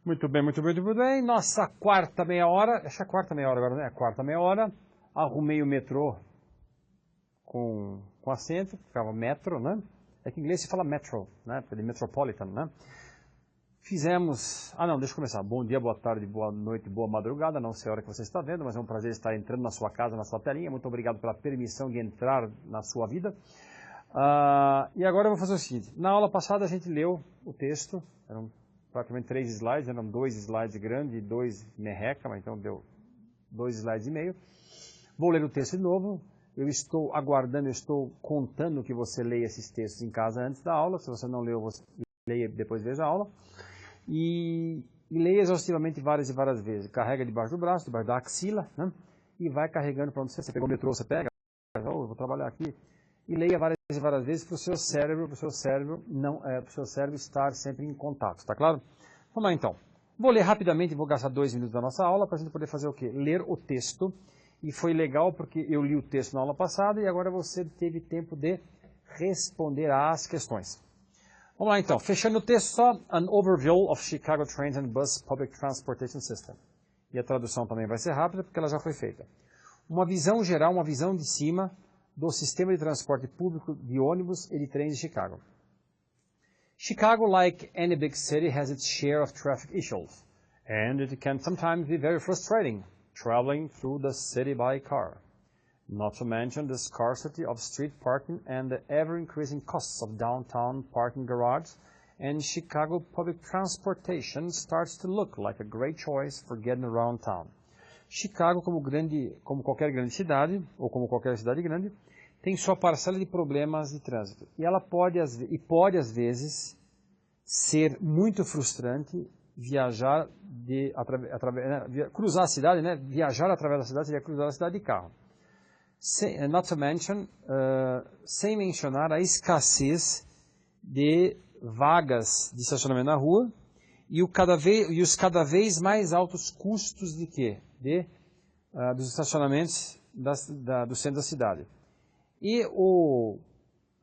Muito bem, muito bem, muito bem. Nossa quarta meia hora, acho que é a quarta meia hora agora, né? Quarta meia hora. Arrumei o metrô com acento, ficava metro, né? É que em inglês se fala metro, né? De metropolitan, né? Fizemos... não, deixa eu começar. Bom dia, boa tarde, boa noite, boa madrugada. Não sei a hora que você está vendo, mas é um prazer estar entrando na sua casa, na sua telinha. Muito obrigado pela permissão de entrar na sua vida. E agora eu vou fazer o seguinte. Na aula passada a gente leu o texto. Eram praticamente 3 slides. Eram 2 slides grandes e 2 merreca, mas então deu 2 slides e meio. Vou ler o texto de novo. Eu estou aguardando, eu estou contando que você leia esses textos em casa antes da aula. Se você não leu, você leia depois veja a aula. E leia exaustivamente várias e várias vezes. Carrega debaixo do braço, debaixo da axila, né? E vai carregando para onde você pegou o metrô, você pega, eu vou trabalhar aqui. E leia várias e várias vezes para o seu cérebro, para o seu cérebro estar sempre em contato, tá claro? Vamos lá então. Vou ler rapidamente, vou gastar 2 minutos da nossa aula para a gente poder fazer o quê? Ler o texto. E foi legal porque eu li o texto na aula passada e agora você teve tempo de responder às questões. Vamos lá então, fechando o texto só, an overview of Chicago Trains and Bus Public Transportation System. E a tradução também vai ser rápida porque ela já foi feita. Uma visão geral, uma visão de cima do sistema de transporte público de ônibus e de trens de Chicago. Chicago, like any big city, has its share of traffic issues, and it can sometimes be very frustrating traveling through the city by car. Not to mention the scarcity of street parking and the ever-increasing costs of downtown parking garages, and Chicago public transportation starts to look like a great choice for getting around town. Chicago, como qualquer grande cidade, ou como qualquer cidade grande, tem sua parcela de problemas de trânsito. E ela pode às vezes, ser muito frustrante viajar, cruzar a cidade, né? Viajar através da cidade seria cruzar a cidade de carro. Not to mention, sem mencionar a escassez de vagas de estacionamento na rua e os cada vez mais altos custos de quê? Dos estacionamentos do centro da cidade. E o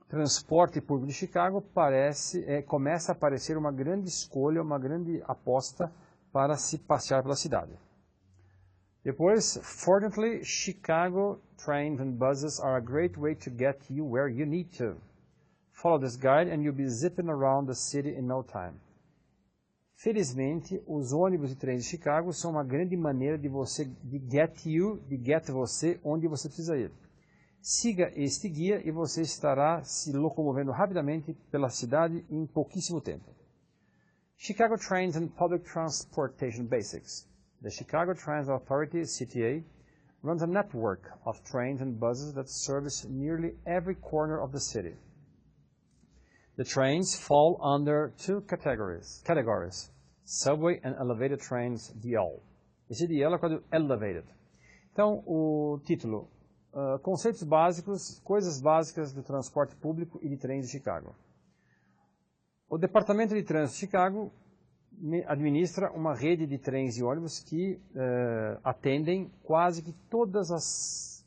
transporte público de Chicago começa a parecer uma grande escolha, uma grande aposta para se passear pela cidade. Depois, fortunately, Chicago trains and buses are a great way to get you where you need to. Follow this guide and you'll be zipping around the city in no time. Felizmente, os ônibus e trens de Chicago são uma grande maneira de get você onde você precisa ir. Siga este guia e você estará se locomovendo rapidamente pela cidade em pouquíssimo tempo. Chicago Trains and Public Transportation Basics. The Chicago Transit Authority, CTA, runs a network of trains and buses that service nearly every corner of the city. The trains fall under 2 categories, subway and elevated trains, DL. Esse DL é quando elevated. Então, o título, conceitos básicos, coisas básicas do transporte público e de trens de Chicago. O Departamento de Trânsito de Chicago administra uma rede de trens e ônibus que atendem quase que todas as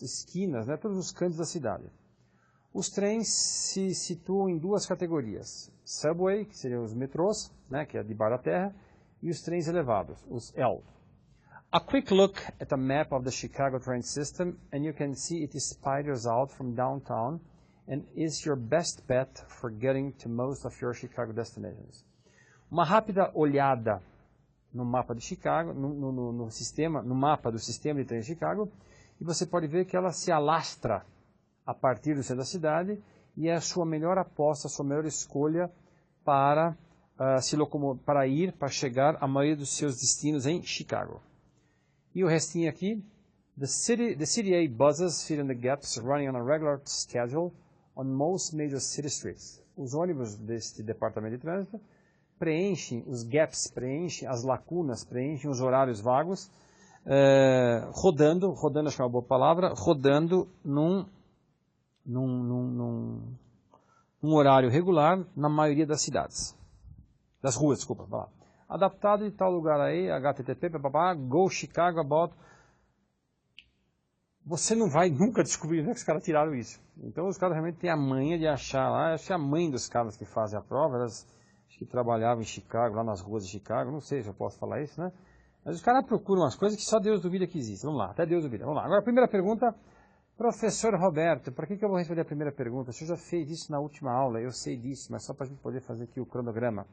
esquinas, né, todos os cantos da cidade. Os trens se situam em 2 categorias. Subway, que seriam os metrôs, né, que é debaixo da terra, e os trens elevados, os L. A quick look at a map of the Chicago train system and you can see it spiders out from downtown and is your best bet for getting to most of your Chicago destinations. Uma rápida olhada no mapa de Chicago, no mapa do sistema de trens de Chicago, e você pode ver que ela se alastra a partir do centro da cidade e é a sua melhor aposta, a sua melhor escolha para para chegar à maioria dos seus destinos em Chicago. E o restinho aqui, the CTA buses fill in the gaps running on a regular schedule on most major city streets. Os ônibus deste departamento de trânsito preenchem os gaps, preenchem as lacunas, preenchem os horários vagos, rodando acho que é uma boa palavra, rodando num horário regular na maioria das ruas, desculpa, vai lá. Adaptado de tal lugar aí, HTTP, go Chicago about. Você não vai nunca descobrir onde é que os caras tiraram isso. Então os caras realmente têm a manha de achar lá, acho que a mãe dos caras que fazem a prova, acho que trabalhava em Chicago, lá nas ruas de Chicago, não sei se eu posso falar isso, né? Mas os caras procuram umas coisas que só Deus duvida que existem. Vamos lá, até Deus duvida. Vamos lá. Agora, a primeira pergunta, professor Roberto, para que eu vou responder a primeira pergunta? O senhor já fez isso na última aula, eu sei disso, mas só para a gente poder fazer aqui o cronograma.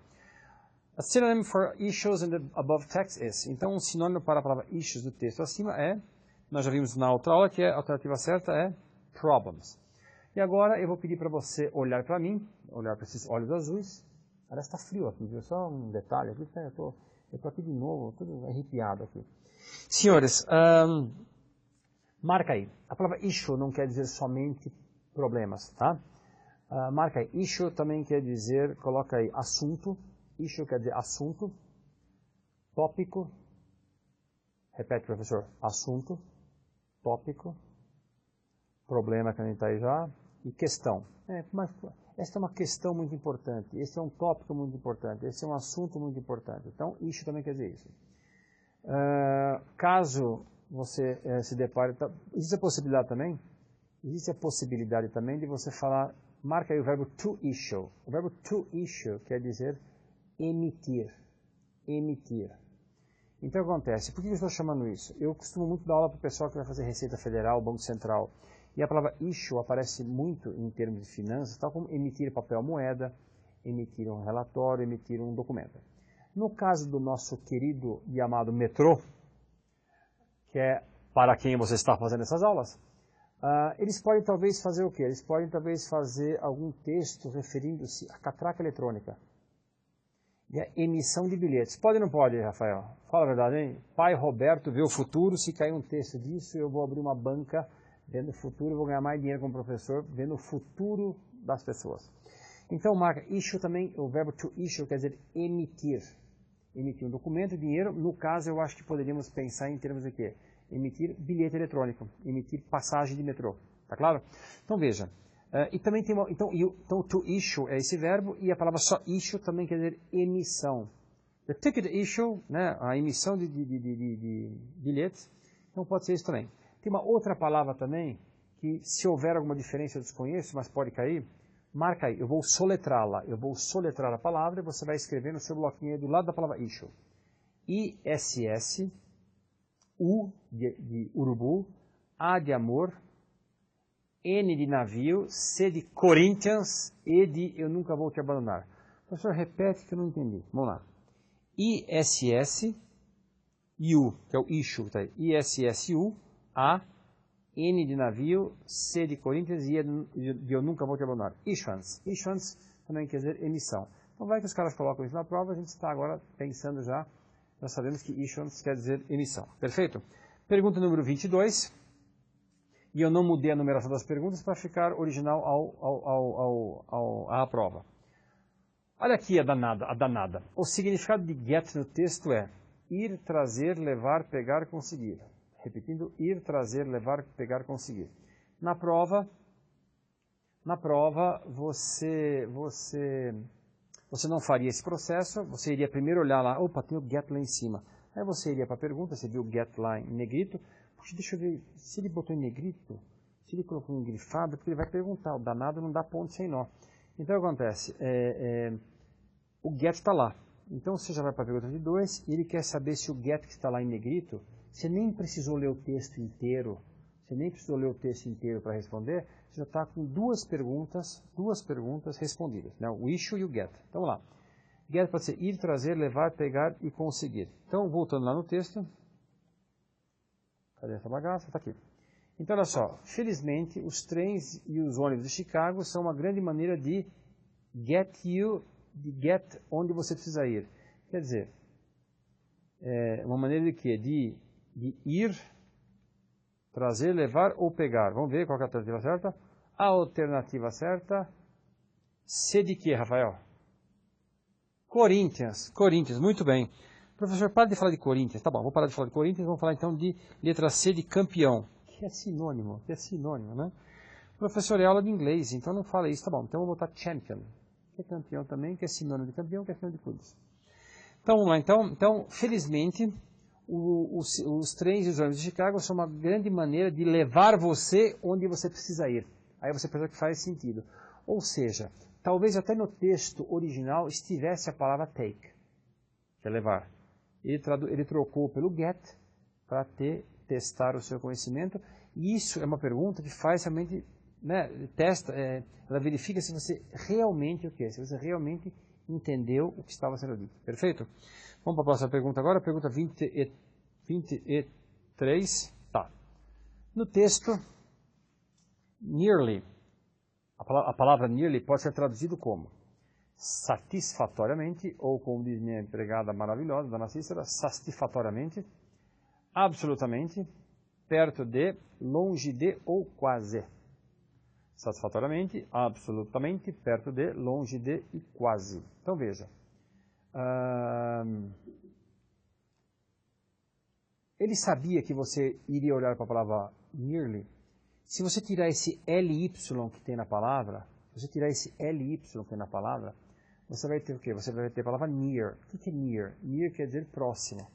A synonym for issues in the above text is. Então, um sinônimo para a palavra issues do texto acima é, nós já vimos na outra aula, que a alternativa certa é problems. E agora eu vou pedir para você olhar para mim, olhar para esses olhos azuis. Parece que está frio aqui, viu? Só um detalhe aqui, eu estou aqui de novo, tudo arrepiado aqui. Senhores, marca aí. A palavra issue não quer dizer somente problemas, tá? Marca aí. Issue também quer dizer, coloca aí, assunto. Issue quer dizer assunto. Tópico. Repete, professor. Assunto. Tópico. Problema que a gente está aí já. E questão. Mas esta é uma questão muito importante. Esse é um tópico muito importante. Esse é um assunto muito importante. Então, issue também quer dizer isso. Caso você se depare, existe a possibilidade também? Existe a possibilidade também de você falar, marca aí o verbo to issue. O verbo to issue quer dizer emitir. Emitir. Então, o que acontece? Por que eu estou chamando isso? Eu costumo muito dar aula para o pessoal que vai fazer Receita Federal, Banco Central. E a palavra issue aparece muito em termos de finanças, tal como emitir papel moeda, emitir um relatório, emitir um documento. No caso do nosso querido e amado metrô, que é para quem você está fazendo essas aulas, eles podem talvez fazer o quê? Eles podem talvez fazer algum texto referindo-se à catraca eletrônica e à emissão de bilhetes. Pode ou não pode, Rafael? Fala a verdade, hein? Pai Roberto vê o futuro, se cair um texto disso, eu vou abrir uma banca vendo o futuro, eu vou ganhar mais dinheiro como professor, vendo o futuro das pessoas. Então, marca issue também, o verbo to issue quer dizer emitir. Emitir um documento, dinheiro. No caso, eu acho que poderíamos pensar em termos de quê? Emitir bilhete eletrônico, emitir passagem de metrô. Tá claro? Então, veja. E também tem uma, então, to issue é esse verbo, e a palavra só issue também quer dizer emissão. The ticket issue, né, a emissão de bilhetes, então pode ser isso também. Tem uma outra palavra também, que se houver alguma diferença eu desconheço, mas pode cair. Marca aí, eu vou soletrá-la. Eu vou soletrar a palavra e você vai escrever no seu bloquinho aí do lado da palavra issue. I-S-S, U de urubu, A de amor, N de navio, C de Corinthians, E de eu nunca vou te abandonar. Professor, repete que eu não entendi. Vamos lá. I-S-S, U, que é o issue, tá aí. I-S-S-U, A, N de navio, C de Corinthians e E de eu nunca vou te abandonar. Issuance. Issuance também quer dizer emissão. Então vai que os caras colocam isso na prova, a gente está agora pensando já sabemos que issuance quer dizer emissão. Perfeito? Pergunta número 22. E eu não mudei a numeração das perguntas para ficar original à prova. Olha aqui a danada. O significado de get no texto é ir, trazer, levar, pegar, conseguir. Repetindo, ir, trazer, levar, pegar, conseguir. Na prova você não faria esse processo, você iria primeiro olhar lá, opa, tem o get lá em cima. Aí você iria para a pergunta, você viu o get lá em negrito. Puxa, deixa eu ver, se ele botou em negrito, se ele colocou em grifado, porque ele vai perguntar, o danado não dá ponto sem nó. Então o que acontece? O get está lá. Então você já vai para a pergunta de 2 e ele quer saber se o get que está lá em negrito, você nem precisou ler o texto inteiro, para responder, você já está com duas perguntas respondidas, né? O issue e o get. Então vamos lá. Get pode ser ir, trazer, levar, pegar e conseguir. Então, voltando lá no texto. Cadê essa bagaça? Está aqui. Então, olha só. Felizmente, os trens e os ônibus de Chicago são uma grande maneira de get onde você precisa ir. Quer dizer, uma maneira de quê? De ir, trazer, levar ou pegar. Vamos ver qual é a alternativa certa. A alternativa certa, C de quê, Rafael? Corinthians, muito bem. Professor, para de falar de Corinthians. Tá bom, vou parar de falar de Corinthians, vamos falar então de letra C de campeão, que é sinônimo, né? Professor, é aula de inglês, então não fala isso, tá bom. Então vou botar champion, que é campeão também, que é sinônimo de campeão, que é sinônimo de clubes. Então vamos lá, então felizmente, os trens e os ônibus de Chicago são uma grande maneira de levar você onde você precisa ir. Aí você pensa que faz sentido. Ou seja, talvez até no texto original estivesse a palavra take, que é levar. Ele trocou pelo get para testar o seu conhecimento. E isso é uma pergunta que faz realmente, né, testa, ela verifica se você realmente se você realmente entendeu o que estava sendo dito. Perfeito? Vamos para a próxima pergunta agora, pergunta 23. Tá. No texto, nearly, a palavra nearly pode ser traduzido como satisfatoriamente, ou como diz minha empregada maravilhosa, Dona Cícera, satisfatoriamente, absolutamente, perto de, longe de ou quase. Satisfatoriamente, absolutamente, perto de, longe de e quase. Então veja. Ele sabia que você iria olhar para a palavra nearly. Se você tirar esse LY que tem na palavra, você vai ter o quê? Você vai ter a palavra near. O que é near? Near quer dizer próximo.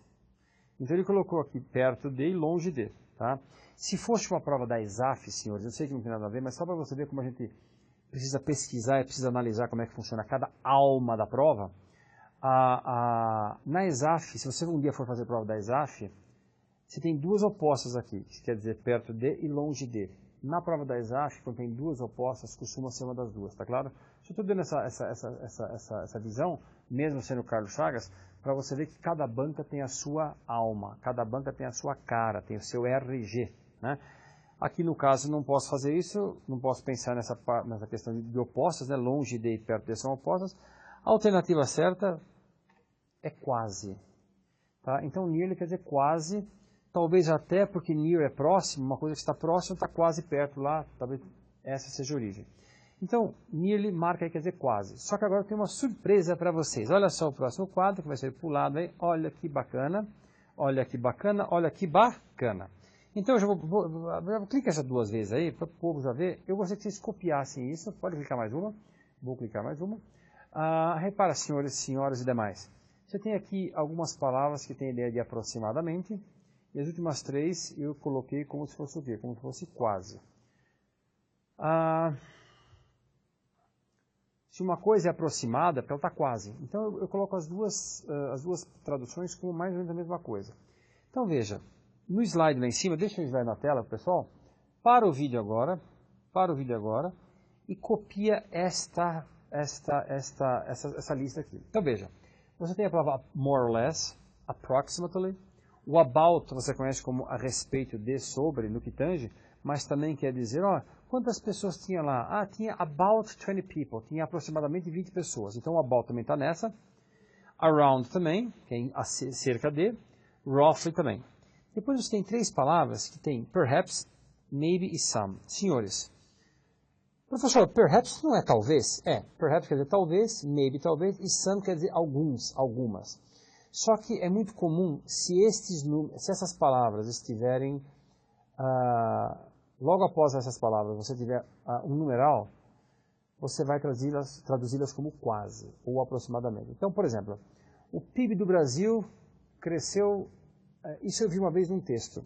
Então ele colocou aqui perto de e longe de. Tá? Se fosse uma prova da ESAF, senhores, eu sei que não tem nada a ver, mas só para você ver como a gente precisa pesquisar e precisa analisar como é que funciona cada alma da prova. Na ESAF, se você um dia for fazer prova da ESAF, você tem duas opostas aqui, que quer dizer perto de e longe de. Na prova da ESAF, quando tem duas opostas, costuma ser uma das duas, tá claro? Só estou dando essa visão, mesmo sendo Carlos Chagas, para você ver que cada banca tem a sua alma, cada banca tem a sua cara, tem o seu RG, né? Aqui no caso não posso fazer isso, não posso pensar nessa questão de opostas, né? Longe de e perto de são opostas. A alternativa certa é quase, tá? Então nearly quer dizer quase, talvez até porque near é próximo, uma coisa que está próxima está quase perto lá, talvez essa seja a origem. Então, nearly marca aí quer dizer quase. Só que agora tem uma surpresa para vocês. Olha só o próximo quadro que vai ser pulado aí. Olha que bacana, olha que bacana, olha que bacana. Então, eu já vou clicar essas duas vezes aí, para o povo já ver. Eu gostaria que vocês copiassem isso. Pode clicar mais uma. Vou clicar mais uma. Repara, senhores, senhoras e demais. Você tem aqui algumas palavras que têm ideia de aproximadamente. E as últimas três eu coloquei como se fosse o quê? Como se fosse quase. Se uma coisa é aproximada, ela está quase. Então eu coloco as duas traduções como mais ou menos a mesma coisa. Então veja, no slide lá em cima, deixa o slide na tela, pessoal. Para o vídeo agora, e copia essa lista aqui. Então veja, você tem a palavra more or less, approximately. O about você conhece como a respeito de, sobre, no que tange, mas também quer dizer, quantas pessoas tinha lá? Tinha about 20 people, tinha aproximadamente 20 pessoas. Então o about também está nessa. Around também, que é cerca de. Roughly também. Depois você tem três palavras que tem perhaps, maybe e some. Senhores, professor, perhaps não é talvez? Perhaps quer dizer talvez, maybe talvez, e some quer dizer alguns, algumas. Só que é muito comum, se essas palavras estiverem, logo após essas palavras, você tiver um numeral, você vai traduzi-las como quase, ou aproximadamente. Então, por exemplo, o PIB do Brasil cresceu, isso eu vi uma vez num texto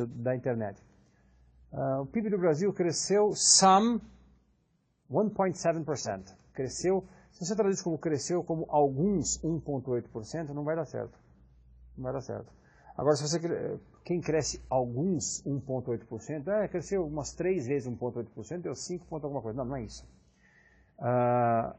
da internet. O PIB do Brasil cresceu some 1.7%. Cresceu. Se você traduz como cresceu como alguns 1,8%, não vai dar certo. Não vai dar certo. Agora, se quem cresce alguns 1,8%, cresceu umas 3 vezes 1,8%, deu 5 ponto alguma coisa. Não, não é isso.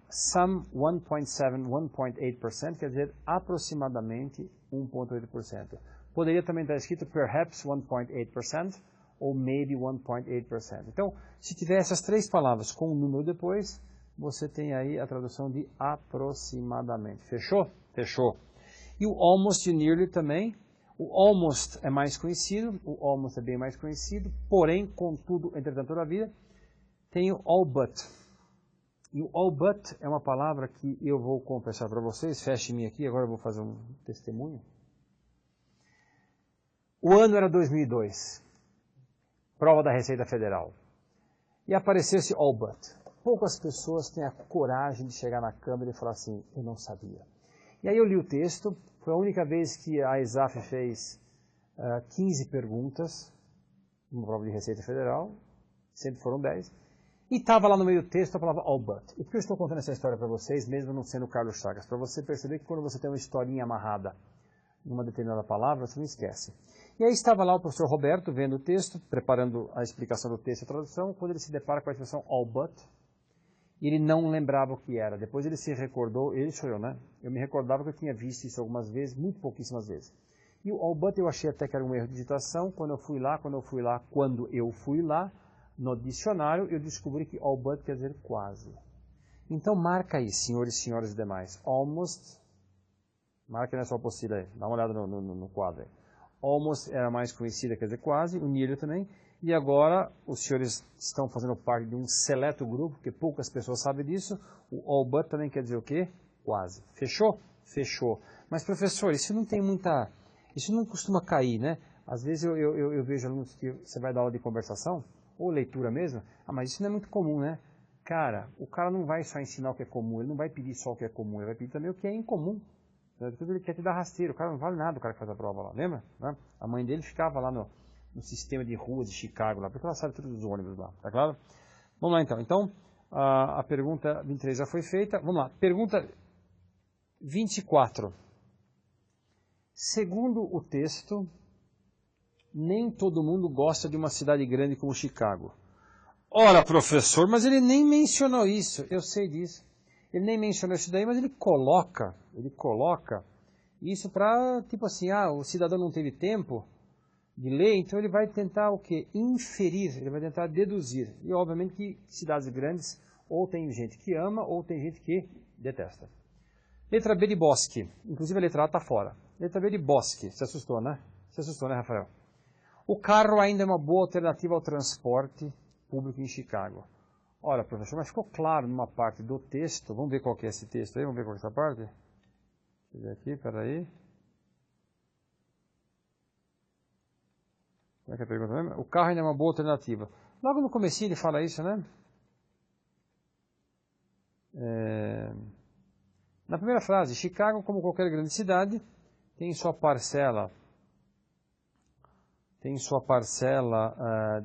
Some 1.7, 1.8% quer dizer aproximadamente 1,8%. Poderia também estar escrito perhaps 1.8% ou maybe 1.8%. Então, se tiver essas três palavras com um número depois, você tem aí a tradução de aproximadamente. Fechou? Fechou. E o almost e o nearly também. O almost é mais conhecido, o almost é bem mais conhecido, porém, contudo, entretanto, na vida, tem o all but. E o all but é uma palavra que eu vou confessar para vocês, feche-me aqui, agora eu vou fazer um testemunho. O ano era 2002, prova da Receita Federal, e apareceu esse all but. Poucas pessoas têm a coragem de chegar na câmera e falar assim, eu não sabia. E aí eu li o texto, foi a única vez que a ESAF fez 15 perguntas, uma prova de Receita Federal, sempre foram 10, E estava lá no meio do texto a palavra all but. E por que eu estou contando essa história para vocês, mesmo não sendo Carlos Chagas? Para você perceber que quando você tem uma historinha amarrada numa determinada palavra, você não esquece. E aí estava lá o professor Roberto, vendo o texto, preparando a explicação do texto e a tradução, quando ele se depara com a expressão all but, e ele não lembrava o que era. Depois ele se recordou, ele sou eu, né? Eu me recordava que eu tinha visto isso algumas vezes, muito pouquíssimas vezes. E o all but eu achei até que era um erro de digitação. Quando eu fui lá, no dicionário, eu descobri que all but quer dizer quase. Então marca aí, senhores e senhoras e demais. Almost, marca na sua apostila aí, dá uma olhada no quadro aí. Almost era mais conhecida, quer dizer quase, o nearly também. E agora os senhores estão fazendo parte de um seleto grupo, porque poucas pessoas sabem disso. O all but também quer dizer o quê? Quase. Fechou? Fechou. Mas professor, isso não tem muita... Isso não costuma cair, né? Às vezes eu vejo alunos que você vai dar aula de conversação, ou leitura mesmo, mas isso não é muito comum, né? Cara, o cara não vai só ensinar o que é comum, ele não vai pedir só o que é comum, ele vai pedir também o que é incomum. Depois ele quer te dar rasteiro, o cara não vale nada, o cara que faz a prova lá, lembra? Né? A mãe dele ficava lá no sistema de ruas de Chicago, lá, porque ela sabe tudo dos ônibus lá, tá claro? Vamos lá então. Então, a pergunta 23 já foi feita. Vamos lá, pergunta 24. Segundo o texto, nem todo mundo gosta de uma cidade grande como Chicago. Ora, professor, mas ele nem mencionou isso. Eu sei disso. Ele nem mencionou isso daí, mas ele coloca isso para, tipo assim, o cidadão não teve tempo de ler, então ele vai tentar o quê? Inferir, ele vai tentar deduzir. E obviamente que cidades grandes ou tem gente que ama ou tem gente que detesta. Letra B de bosque. Inclusive a letra A está fora. Letra B de bosque. Se assustou, né? Se assustou, né, Rafael? O carro ainda é uma boa alternativa ao transporte público em Chicago. Ora, professor, mas ficou claro numa parte do texto. Vamos ver qual que é esse texto aí? Vamos ver qual é essa parte? Deixa eu ver aqui, peraí. Como é que é a pergunta mesmo? O carro ainda é uma boa alternativa. Logo no comecinho ele fala isso, né? Na primeira frase, Chicago, como qualquer grande cidade, tem sua parcela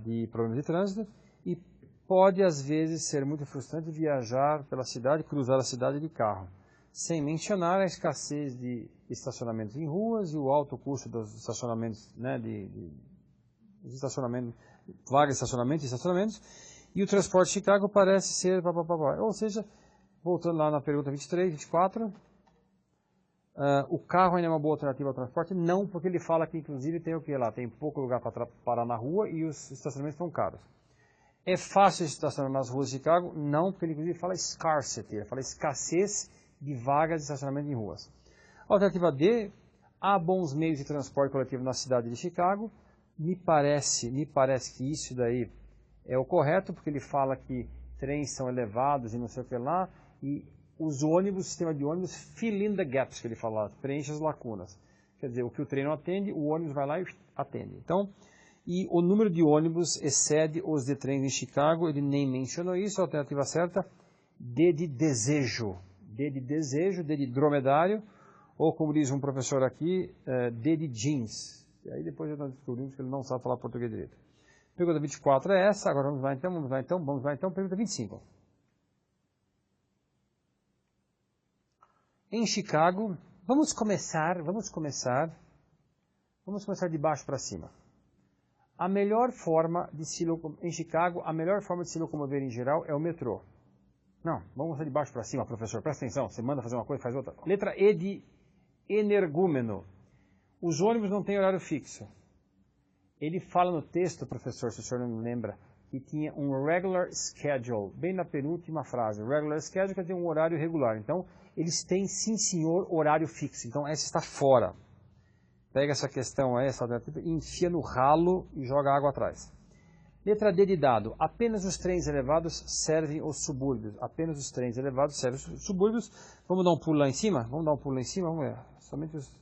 de problemas de trânsito e pode, às vezes, ser muito frustrante viajar pela cidade, cruzar a cidade de carro, sem mencionar a escassez de estacionamentos em ruas e o alto custo dos estacionamentos, né, vagas de estacionamentos, e o transporte de Chicago parece ser... Ou seja, voltando lá na pergunta 23, 24... o carro ainda é uma boa alternativa ao transporte? Não, porque ele fala que inclusive tem o que lá? Tem pouco lugar para parar na rua e os estacionamentos estão caros. É fácil estacionar nas ruas de Chicago? Não, porque ele inclusive fala scarcity, ele fala escassez de vagas de estacionamento em ruas. Alternativa D, há bons meios de transporte coletivo na cidade de Chicago. Me parece que isso daí é o correto, porque ele fala que trens são elevados e não sei o que lá, e os ônibus, o sistema de ônibus, fill in the gaps, que ele fala, preenche as lacunas. Quer dizer, o que o trem não atende, o ônibus vai lá e atende. Então, e o número de ônibus excede os de trens em Chicago, ele nem mencionou isso, a alternativa certa, D de desejo. D de desejo, D de dromedário, ou como diz um professor aqui, D de jeans. E aí depois nós descobrimos que ele não sabe falar português direito. Pergunta 24 é essa, agora vamos lá então, pergunta 25. Em Chicago, vamos começar de baixo para cima. A melhor forma de se locomover em Chicago, a melhor forma de se locomover em geral é o metrô. Não, vamos começar de baixo para cima, professor, presta atenção, você manda fazer uma coisa, faz outra. Letra E de energúmeno. Os ônibus não têm horário fixo. Ele fala no texto, professor, se o senhor não lembra, que tinha um regular schedule, bem na penúltima frase. Regular schedule quer dizer um horário regular. Então, eles têm, sim senhor, horário fixo. Então, essa está fora. Pega essa questão aí, essa alternativa, enfia no ralo e joga água atrás. Letra D de dado. Apenas os trens elevados servem os subúrbios. Apenas os trens elevados servem os subúrbios. Vamos dar um pulo lá em cima? Vamos ver. Somente os...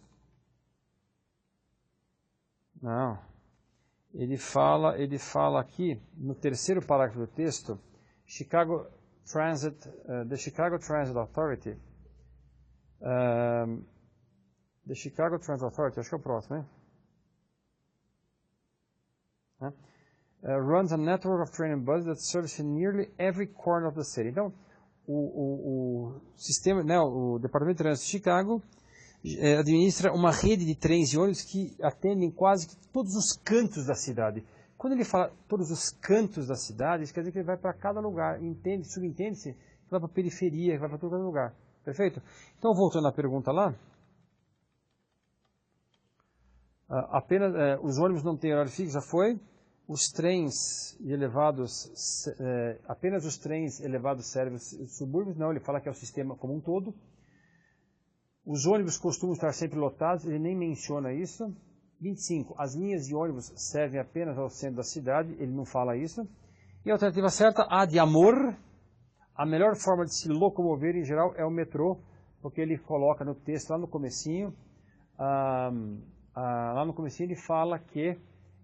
Não. Ele fala aqui, no terceiro parágrafo do texto, the Chicago Transit Authority, the Chicago Transit Authority, acho que é o próximo, hein? runs a network of train and buses that serves nearly every corner of the city. Então, o sistema, né, o Departamento de Trânsito de Chicago administra uma rede de trens e ônibus que atendem quase todos os cantos da cidade. Quando ele fala todos os cantos da cidade, isso quer dizer que ele vai para cada lugar, subentende-se que vai para a periferia, que vai para todo lugar. Perfeito? Então, voltando à pergunta lá, os ônibus não têm horário fixo, já foi. Os trens elevados, apenas os trens elevados servem os subúrbios, não, ele fala que é o sistema como um todo. Os ônibus costumam estar sempre lotados, ele nem menciona isso. 25. As linhas de ônibus servem apenas ao centro da cidade, ele não fala isso. E a alternativa certa, A de amor. A melhor forma de se locomover em geral é o metrô, porque ele coloca no texto, lá no comecinho, ele fala que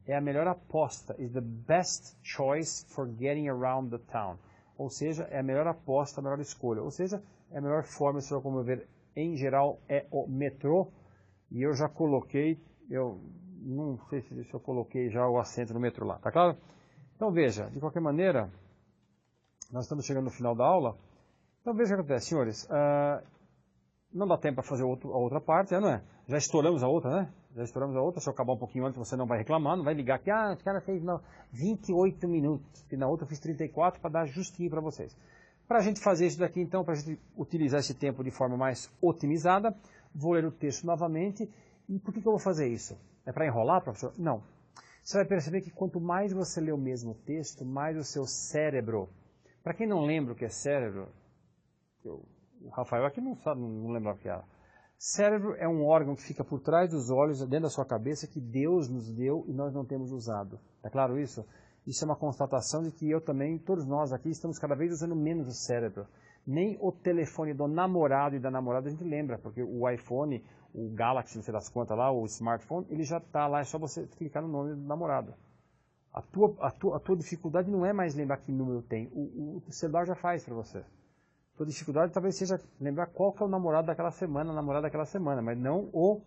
é a melhor aposta, is the best choice for getting around the town. Ou seja, é a melhor aposta, a melhor escolha. Ou seja, é a melhor forma de se locomover em geral é o metrô. E eu já coloquei, eu não sei se eu coloquei já o assento no metrô lá, tá claro? Então veja, de qualquer maneira, nós estamos chegando no final da aula. Então veja o que acontece, senhores. Não dá tempo para fazer a outra parte, não é? Já estouramos a outra, né? Já estouramos a outra. Se eu acabar um pouquinho antes, você não vai reclamar, não vai ligar que os caras fez 28 minutos. E na outra eu fiz 34 para dar justinho para vocês. Para a gente fazer isso daqui, então, para a gente utilizar esse tempo de forma mais otimizada, vou ler o texto novamente. E por que eu vou fazer isso? É para enrolar, professor? Não. Você vai perceber que quanto mais você lê o mesmo texto, mais o seu cérebro... Para quem não lembra o que é cérebro, o Rafael aqui não sabe, não lembrava o que era. Cérebro é um órgão que fica por trás dos olhos, dentro da sua cabeça, que Deus nos deu e nós não temos usado. É claro isso? Isso é uma constatação de que eu também, todos nós aqui, estamos cada vez usando menos o cérebro. Nem o telefone do namorado e da namorada a gente lembra, porque o iPhone, o Galaxy, não sei das quantas lá, o smartphone, ele já está lá, é só você clicar no nome do namorado. A tua dificuldade não é mais lembrar que número tem, o celular já faz para você. A tua dificuldade talvez seja lembrar qual que é o namorado daquela semana, a namorada daquela semana, mas não o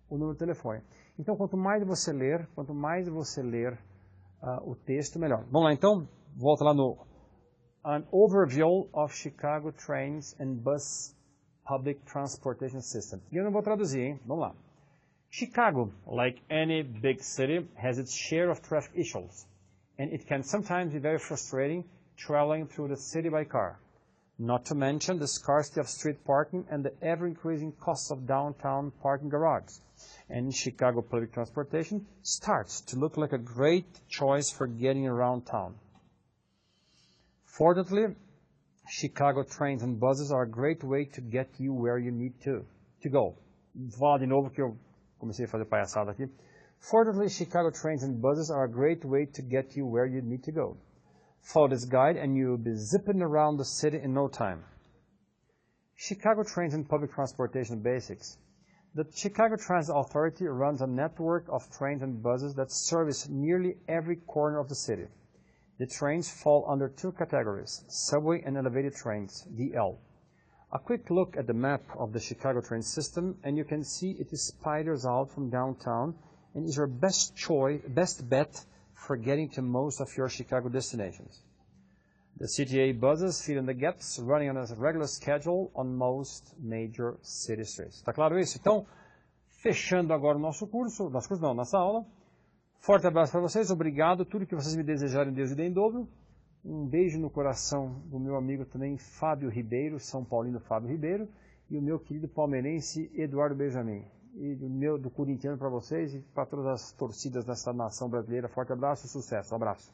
número do telefone. Então, quanto mais você ler o texto, melhor. Vamos lá, então, volta lá no An Overview of Chicago Trains and Bus Public Transportation System. E eu não vou traduzir, hein? Vamos lá. Chicago, like any big city, has its share of traffic issues, and it can sometimes be very frustrating traveling through the city by car, not to mention the scarcity of street parking and the ever-increasing costs of downtown parking garages. And Chicago public transportation starts to look like a great choice for getting around town. Fortunately, Chicago trains and buses are a great way to get you where you need to go. Vou falar de novo que eu comecei a fazer palhaçada aqui. Fortunately, Chicago trains and buses are a great way to get you where you need to go. Follow this guide and you'll be zipping around the city in no time. Chicago Trains and Public Transportation Basics. The Chicago Transit Authority runs a network of trains and buses that service nearly every corner of the city. The trains fall under two categories, subway and elevated trains, DL. A quick look at the map of the Chicago train system, and you can see it spiders out from downtown and is your best bet for getting to most of your Chicago destinations. The CTA buses fill in the gaps, running on a regular schedule on most major city streets. Tá claro isso? Então, fechando agora o nossa aula. Forte abraço para vocês, obrigado. Tudo que vocês me desejarem, Deus lhe dê em dobro. Um beijo no coração do meu amigo também, Fábio Ribeiro, São Paulino Fábio Ribeiro, e o meu querido palmeirense, Eduardo Benjamin. E do corintiano para vocês e para todas as torcidas dessa nação brasileira. Forte abraço e sucesso. Um abraço.